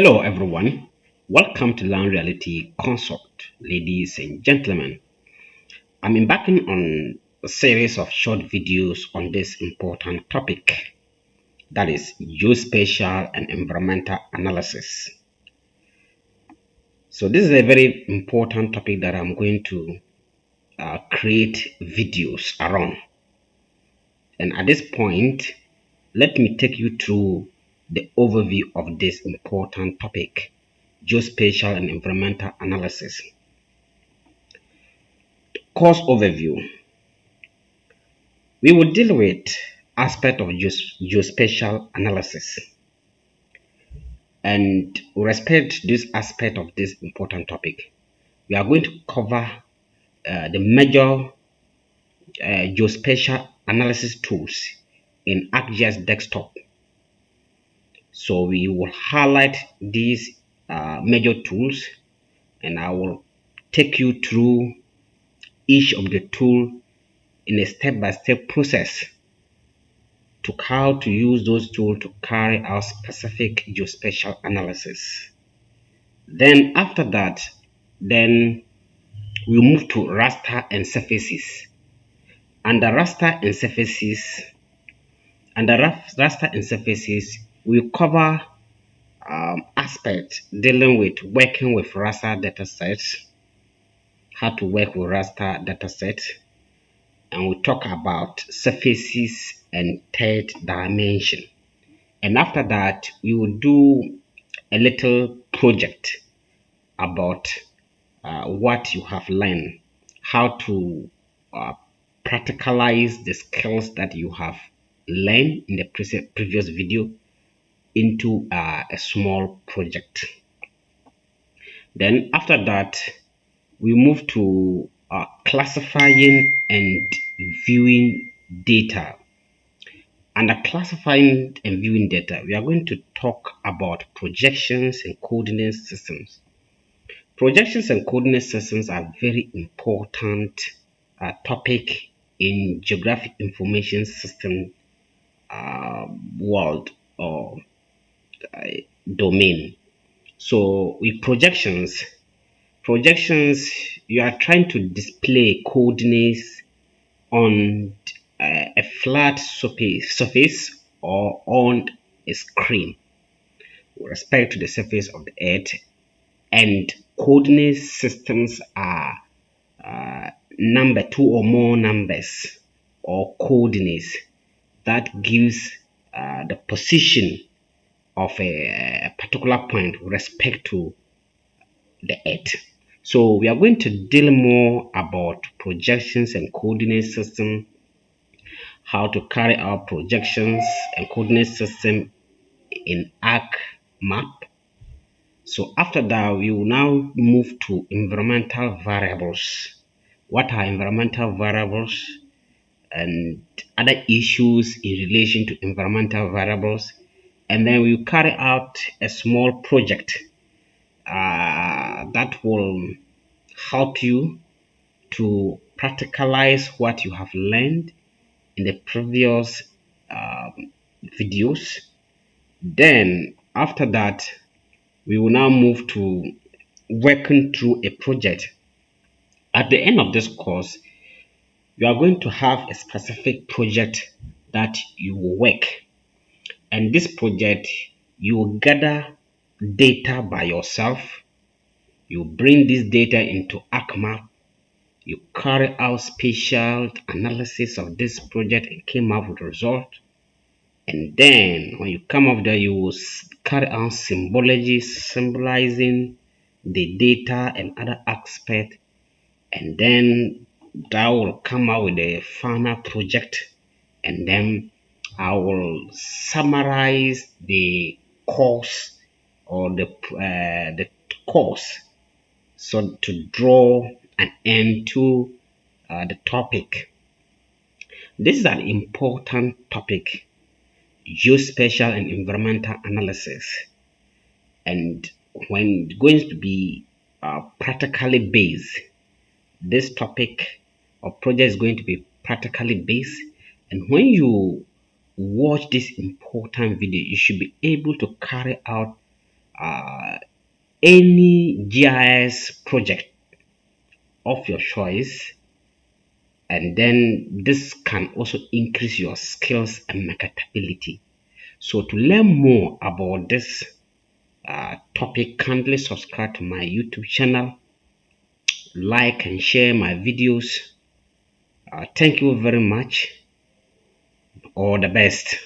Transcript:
Hello, everyone. Welcome to Learn Reality Consult, ladies and gentlemen. I'm embarking on a series of short videos on this important topic, that is geospatial and environmental analysis. So, this is a very important topic that I'm going to create videos around. And at this point, let me take you through the overview of this important topic, geospatial and environmental analysis. Course overview. We will deal with aspect of geospatial analysis, and with respect to this aspect of this important topic, we are going to cover the major geospatial analysis tools in Argis desktop. So we will highlight these major tools, and I will take you through each of the tool in a step-by-step process to how to use those tools to carry out specific geospatial analysis. Then after that, then we move to raster and surfaces. Under raster and surfaces, we cover aspects dealing with working with raster datasets, how to work with raster datasets, and we talk about surfaces and third dimension. And after that, we will do a little project about what you have learned, how to uh, practicalize the skills that you have learned in the previous video into a small project. Then after that, we move to classifying and viewing data. Under classifying and viewing data, we are going to talk about projections and coordinate systems. Projections and coordinate systems are very important topic in geographic information system world or uh, domain. So with projections, you are trying to display coordinates on a flat surface or on a screen with respect to the surface of the earth, and coordinate systems are number two or more numbers or coordinates that gives the position of a particular point with respect to the earth. So we are going to deal more about projections and coordinate system, how to carry out projections and coordinate system in arc map. So after that, we will now move to environmental variables. What are environmental variables and other issues in relation to environmental variables? And then we will carry out a small project that will help you to practicalize what you have learned in the previous videos. Then after that, we will now move to working through a project. At the end of this course, you are going to have a specific project that you will work. And this project, you will gather data by yourself. You bring this data into ArcMap. You carry out spatial analysis of this project and came up with a result. And then when you come up there, you will carry out symbology, symbolizing the data and other aspects, and then that will come out with a final project, and then I will summarize the course or the course, so to draw an end to the topic. This is an important topic, geospatial and environmental analysis, and when going to be practically based, this topic or project is going to be practically based. And when you watch this important video, you should be able to carry out uh, any GIS project of your choice, and then this can also increase your skills and marketability. So to learn more about this topic, kindly subscribe to my YouTube channel, like and share my videos. Thank you very much. All the best.